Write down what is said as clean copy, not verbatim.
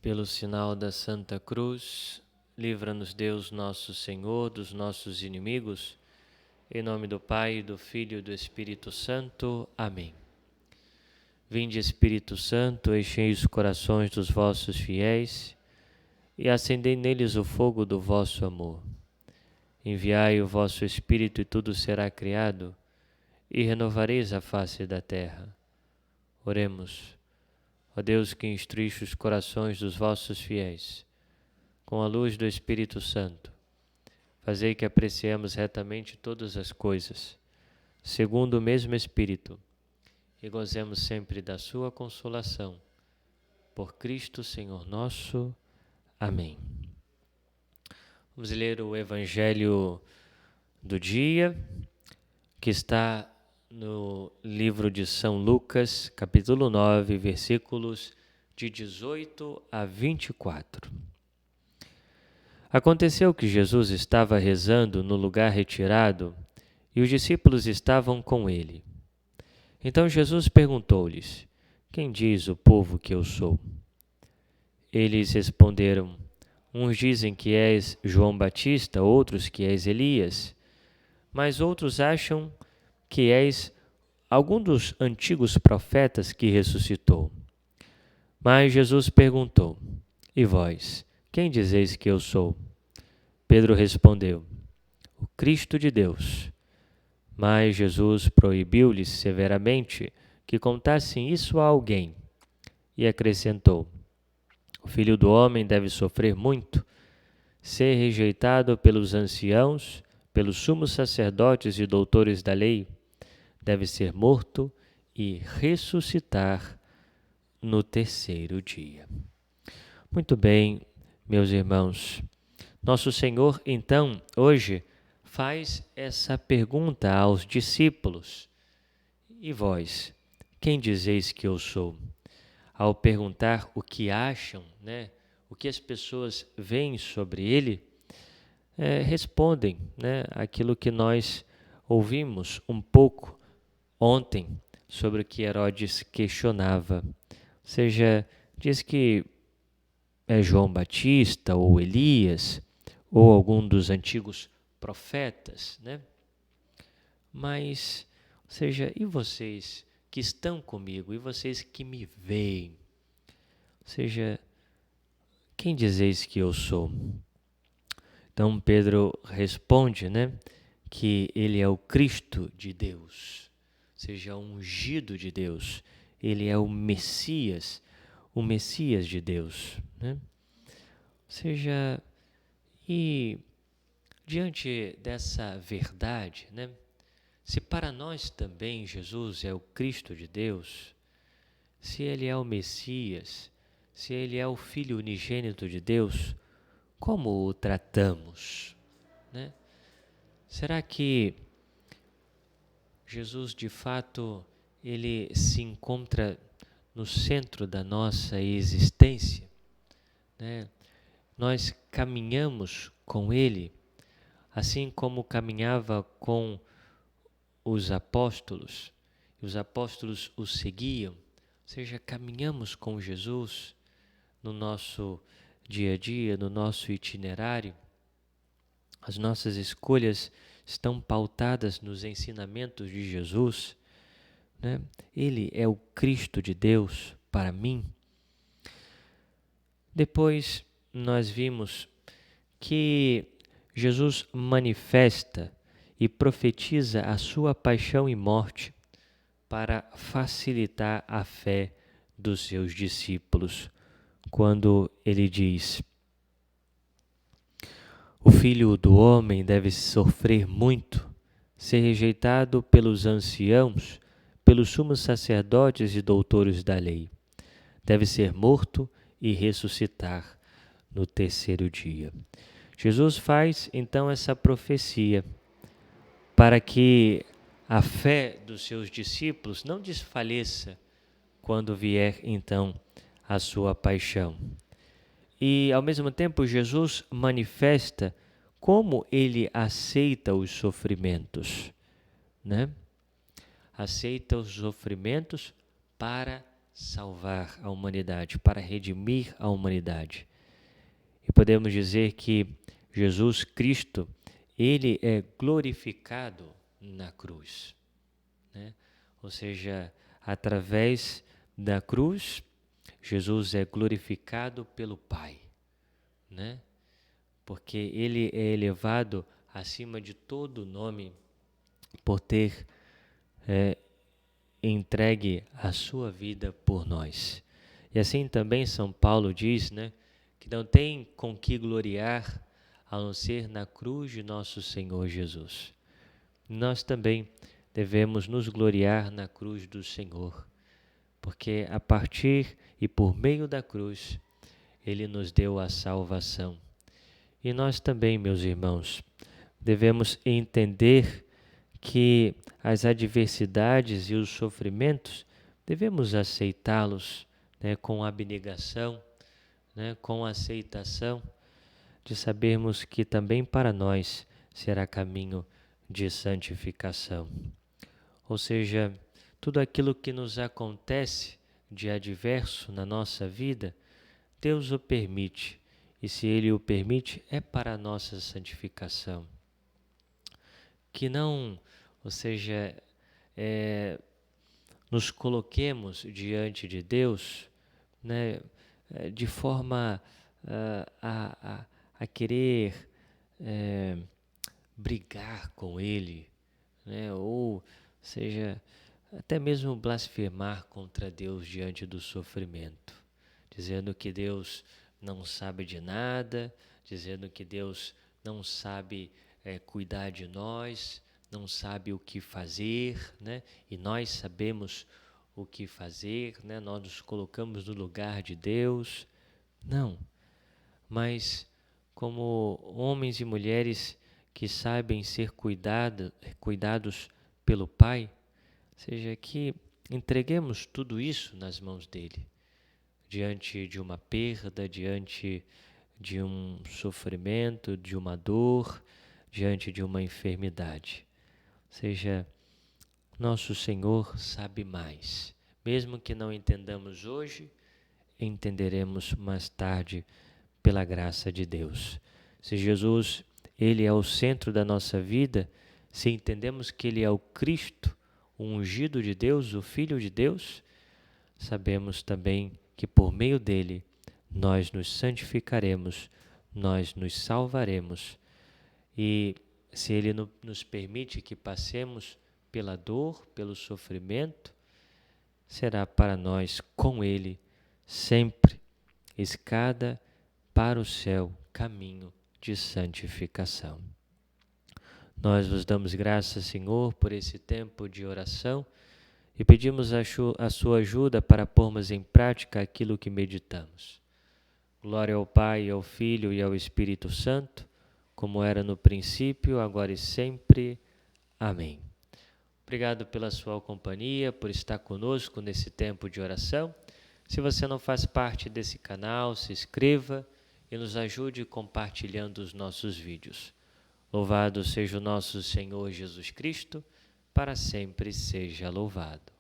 Pelo sinal da Santa Cruz, livra-nos Deus nosso Senhor dos nossos inimigos. Em nome do Pai, do Filho e do Espírito Santo. Amém. Vinde, Espírito Santo, enchei os corações dos vossos fiéis e acendei neles o fogo do vosso amor. Enviai o vosso Espírito e tudo será criado, e renovareis a face da terra. Oremos. Ó Deus, que instruíste os corações dos vossos fiéis, com a luz do Espírito Santo, fazei que apreciemos retamente todas as coisas, segundo o mesmo Espírito, e gozemos sempre da sua consolação. Por Cristo, Senhor nosso. Amém. Vamos ler o Evangelho do dia, que está no livro de São Lucas, capítulo 9, versículos de 18 a 24. Aconteceu que Jesus estava rezando no lugar retirado e os discípulos estavam com ele. Então Jesus perguntou-lhes: Quem diz o povo que eu sou? Eles responderam: Uns dizem que és João Batista, outros que és Elias, mas outros acham que és algum dos antigos profetas que ressuscitou. Mas Jesus perguntou: E vós, quem dizeis que eu sou? Pedro respondeu: O Cristo de Deus. Mas Jesus proibiu-lhes severamente que contassem isso a alguém e acrescentou: O Filho do Homem deve sofrer muito, ser rejeitado pelos anciãos, pelos sumos sacerdotes e doutores da lei, deve ser morto e ressuscitar no terceiro dia. Muito bem, meus irmãos. Nosso Senhor, então, hoje, faz essa pergunta aos discípulos: E vós, quem dizeis que eu sou? Ao perguntar o que acham, o que as pessoas veem sobre ele, respondem aquilo que nós ouvimos um pouco ontem sobre o que Herodes questionava. Ou seja, diz que é João Batista ou Elias ou algum dos antigos profetas, Mas, ou seja, e vocês que estão comigo, e vocês que me veem? Ou seja, quem dizeis que eu sou? Então Pedro responde, que ele é o Cristo de Deus, ou seja, o ungido de Deus. Ele é o Messias de Deus, Ou seja, e diante dessa verdade, se para nós também Jesus é o Cristo de Deus, se ele é o Messias, se ele é o Filho unigênito de Deus, como o tratamos, Será que Jesus, de fato, ele se encontra no centro da nossa existência, Nós caminhamos com ele, assim como caminhava com os apóstolos o seguiam, ou seja, caminhamos com Jesus no nosso dia a dia, no nosso itinerário. As nossas escolhas estão pautadas nos ensinamentos de Jesus, Ele é o Cristo de Deus para mim. Depois nós vimos que Jesus manifesta e profetiza a sua paixão e morte para facilitar a fé dos seus discípulos, quando ele diz: O Filho do Homem deve sofrer muito, ser rejeitado pelos anciãos, pelos sumos sacerdotes e doutores da lei. Deve ser morto e ressuscitar no terceiro dia. Jesus faz então essa profecia para que a fé dos seus discípulos não desfaleça quando vier então a sua paixão. E ao mesmo tempo Jesus manifesta como ele aceita os sofrimentos, né? Aceita os sofrimentos para salvar a humanidade, para redimir a humanidade. E podemos dizer que Jesus Cristo, ele é glorificado na cruz, né? Ou seja, através da cruz, Jesus é glorificado pelo Pai, né? Porque ele é elevado acima de todo nome por ter entregue a sua vida por nós. E assim também São Paulo diz, né, que não tem com que gloriar a não ser na cruz de nosso Senhor Jesus. Nós também devemos nos gloriar na cruz do Senhor, porque a partir e por meio da cruz, Ele nos deu a salvação. E nós também, meus irmãos, devemos entender que as adversidades e os sofrimentos devemos aceitá-los, né, com abnegação, né, com aceitação, de sabermos que também para nós será caminho de santificação. Ou seja, tudo aquilo que nos acontece de adverso na nossa vida, Deus o permite, e se Ele o permite, é para a nossa santificação. Que não, ou seja, nos coloquemos diante de Deus, né, de forma a querer brigar com Ele, né, ou seja, até mesmo blasfemar contra Deus diante do sofrimento, dizendo que Deus não sabe de nada, dizendo que Deus não sabe cuidar de nós, não sabe o que fazer, né? E nós sabemos o que fazer, né? Nós nos colocamos no lugar de Deus. Não, mas como homens e mulheres que sabem ser cuidados pelo Pai, seja que entreguemos tudo isso nas mãos dele, diante de uma perda, diante de um sofrimento, de uma dor, diante de uma enfermidade. Ou seja, nosso Senhor sabe mais. Mesmo que não entendamos hoje, entenderemos mais tarde pela graça de Deus. Se Jesus, Ele é o centro da nossa vida, se entendemos que Ele é o Cristo, o ungido de Deus, o Filho de Deus, sabemos também que por meio dele nós nos santificaremos, nós nos salvaremos. E se Ele nos permite que passemos pela dor, pelo sofrimento, será para nós, com Ele, sempre escada para o céu, caminho de santificação. Nós vos damos graças, Senhor, por esse tempo de oração e pedimos a sua ajuda para pormos em prática aquilo que meditamos. Glória ao Pai, ao Filho e ao Espírito Santo, como era no princípio, agora e sempre. Amém. Obrigado pela sua companhia, por estar conosco nesse tempo de oração. Se você não faz parte desse canal, se inscreva e nos ajude compartilhando os nossos vídeos. Louvado seja o nosso Senhor Jesus Cristo, para sempre seja louvado.